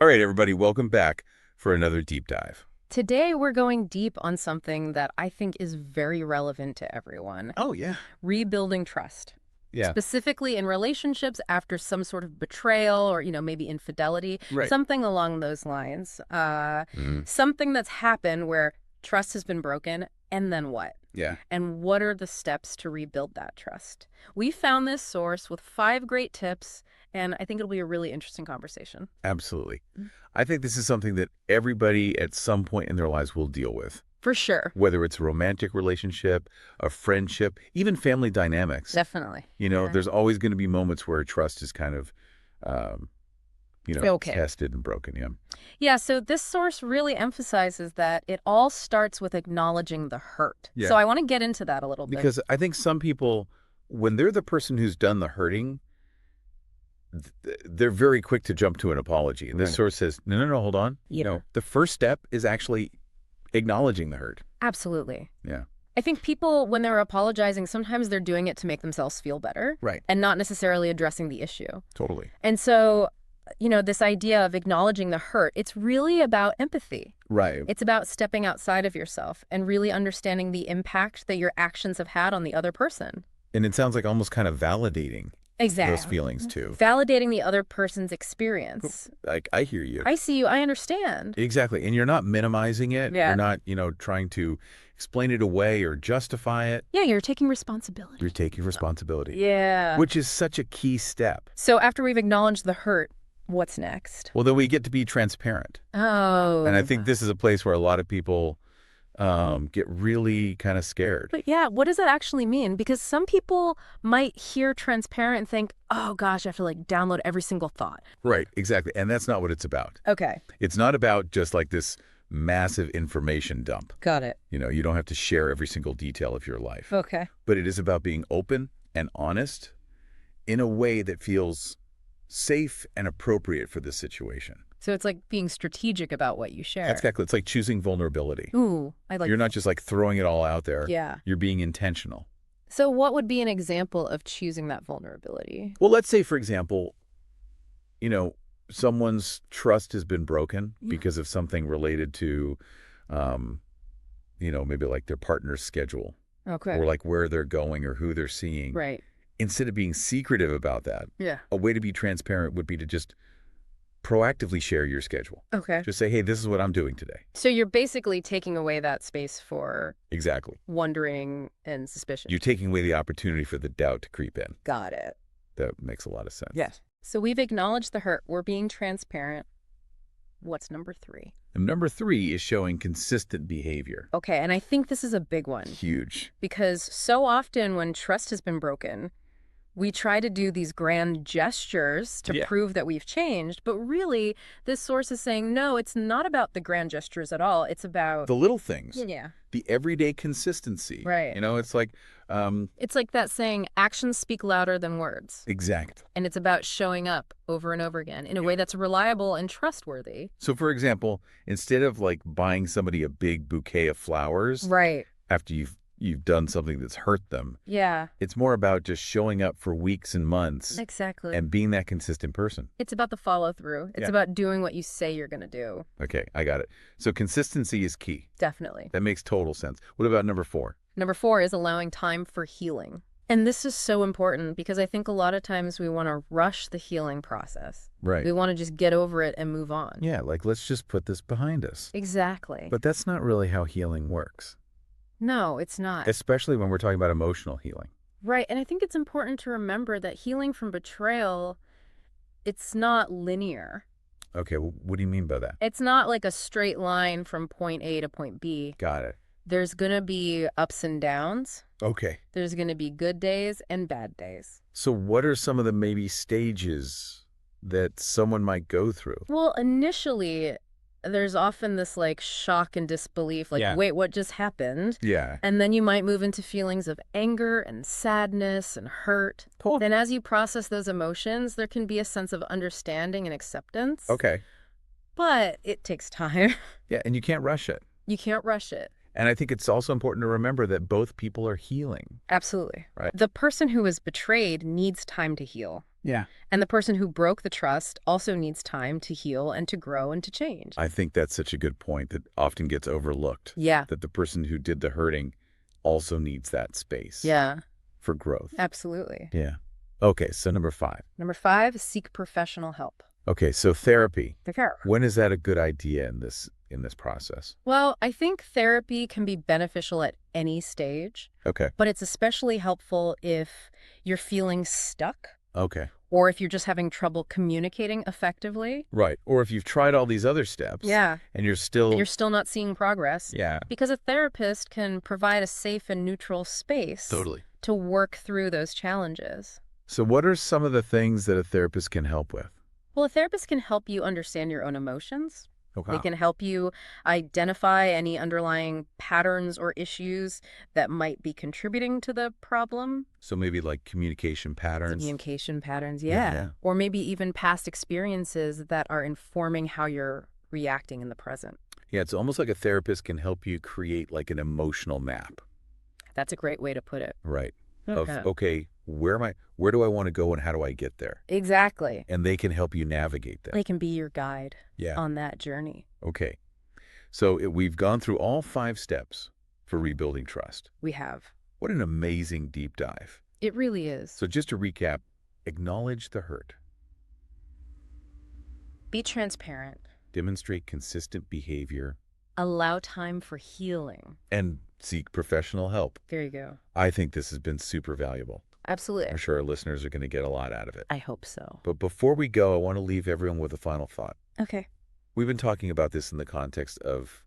All right, everybody, welcome back for another deep dive. Today, we're going deep on something that I think is very relevant to everyone. Oh, yeah. Rebuilding trust. Yeah. Specifically in relationships after some sort of betrayal or, maybe infidelity, Right. something along those lines. Mm. Something that's happened where trust has been broken, and then what? Yeah. And what are the steps to rebuild that trust? We found this source with 5 great tips, and I think it'll be a really interesting conversation. Absolutely. I think this is something that everybody at some point in their lives will deal with, For sure. whether it's a romantic relationship, a friendship, even family dynamics. Definitely. There's always going to be moments where trust is kind of, Okay. tested and broken. Yeah. Yeah, so this source really emphasizes that it all starts with acknowledging the hurt. Yeah. So I want to get into that a little bit. Because I think some people, when they're the person who's done the hurting, they're very quick to jump to an apology. And this Right. source says, no, hold on. Yeah. The first step is actually acknowledging the hurt. Absolutely. Yeah. I think people, when they're apologizing, sometimes they're doing it to make themselves feel better Right. and not necessarily addressing the issue. Totally. And so, this idea of acknowledging the hurt, it's really about empathy. Right. It's about stepping outside of yourself and really understanding the impact that your actions have had on the other person. And it sounds like almost kind of validating Exactly. those feelings too. Validating the other person's experience. Like, I hear you. I see you. I understand. Exactly. And you're not minimizing it. Yeah. You're not, trying to explain it away or justify it. Yeah, you're taking responsibility. You're taking responsibility. Yeah. Which is such a key step. So after we've acknowledged the hurt, what's next? Well, then we get to be transparent. Oh. And I think this is a place where a lot of people get really kind of scared. But yeah, what does that actually mean? Because some people might hear transparent and think, oh gosh, I have to download every single thought. Right, exactly. And that's not what it's about. Okay. It's not about just like this massive information dump. Got it. You don't have to share every single detail of your life. Okay. But it is about being open and honest in a way that feels safe and appropriate for this situation. So it's like being strategic about what you share. Exactly. It's like choosing vulnerability. Ooh, I like You're not just throwing it all out there. Yeah. You're being intentional. So what would be an example of choosing that vulnerability? Well, let's say, for example, someone's trust has been broken Yeah. because of something related to, maybe like their partner's schedule Okay. or like where they're going or who they're seeing. Right. Instead of being secretive about that, Yeah. a way to be transparent would be to just proactively share your schedule. Okay. Just say, hey, this is what I'm doing today. So you're basically taking away that space for Exactly. wondering and suspicion. You're taking away the opportunity for the doubt to creep in. Got it. That makes a lot of sense. Yes. So we've acknowledged the hurt. We're being transparent. What's number 3? And number 3 is showing consistent behavior. Okay, and I think this is a big one Huge. because so often when trust has been broken, we try to do these grand gestures to Yeah. prove that we've changed, but really this source is saying, no, it's not about the grand gestures at all. It's about... The little things. Yeah. The everyday consistency. Right. It's like, It's like that saying, actions speak louder than words. exact. And it's about showing up over and over again in a way that's reliable and trustworthy. So, for example, instead of buying somebody a big bouquet of flowers Right. after you've done something that's hurt them, Yeah, it's more about just showing up for weeks and months exactly. and being that consistent person. It's about the follow through. It's Yeah. about doing what you say you're going to do. Okay, I got it. So consistency is key. Definitely. That makes total sense. What about number 4? Number 4 is allowing time for healing. And this is so important because I think a lot of times we want to rush the healing process. Right. We want to just get over it and move on. Yeah, let's just put this behind us. Exactly. But that's not really how healing works, No, it's not. especially when we're talking about emotional healing. Right. And I think it's important to remember that healing from betrayal, it's not linear. Okay, well, what do you mean by that? It's not like a straight line from point A to point B. Got it. There's going to be ups and downs. Okay. There's going to be good days and bad days. So what are some of the maybe stages that someone might go through? Well, initially, there's often this shock and disbelief, Yeah. wait, what just happened? Yeah. And then you might move into feelings of anger and sadness and hurt. Cool. Then as you process those emotions, there can be a sense of understanding and acceptance. Okay. But it takes time. Yeah, and you can't rush it. You can't rush it. And I think it's also important to remember that both people are healing. Absolutely. Right. The person who was betrayed needs time to heal. Yeah. And the person who broke the trust also needs time to heal and to grow and to change. I think that's such a good point that often gets overlooked. Yeah. That the person who did the hurting also needs that space Yeah, for growth. absolutely. Yeah. Okay, so number 5. Number 5, seek professional help. Okay, so therapy. The care. When is that a good idea in this process? Well, I think therapy can be beneficial at any stage, Okay. but it's especially helpful if you're feeling stuck Okay. or if you're just having trouble communicating effectively. Right. Or if you've tried all these other steps Yeah. and you're And still you're still not seeing progress. Yeah. Because a therapist can provide a safe and neutral space Totally. to work through those challenges. So what are some of the things that a therapist can help with? Well, a therapist can help you understand your own emotions. Okay. They can help you identify any underlying patterns or issues that might be contributing to the problem. So maybe like communication patterns. Communication patterns, Yeah, yeah. yeah. Or maybe even past experiences that are informing how you're reacting in the present. Yeah, it's almost like a therapist can help you create like an emotional map. That's a great way to put it. Right. Okay. Of, okay, where do I want to go and how do I get there? Exactly. And they can help you navigate that. They can be your guide Yeah. on that journey. Okay. So we've gone through all 5 steps for rebuilding trust. We have. What an amazing deep dive. It really is. So just to recap, acknowledge the hurt, Be transparent. demonstrate consistent behavior, Allow time for healing. and seek professional help. There you go. I think this has been super valuable. Absolutely. I'm sure our listeners are going to get a lot out of it. I hope so. But before we go, I want to leave everyone with a final thought. Okay. We've been talking about this in the context of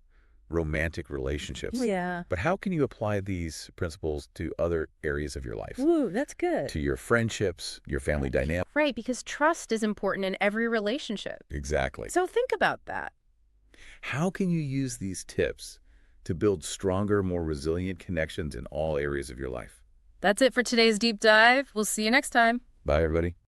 romantic relationships. Yeah. But how can you apply these principles to other areas of your life? Ooh, that's good. To your friendships, your family dynamic? Right, because trust is important in every relationship. Exactly. So think about that. How can you use these tips to build stronger, more resilient connections in all areas of your life? That's it for today's deep dive. We'll see you next time. Bye, everybody.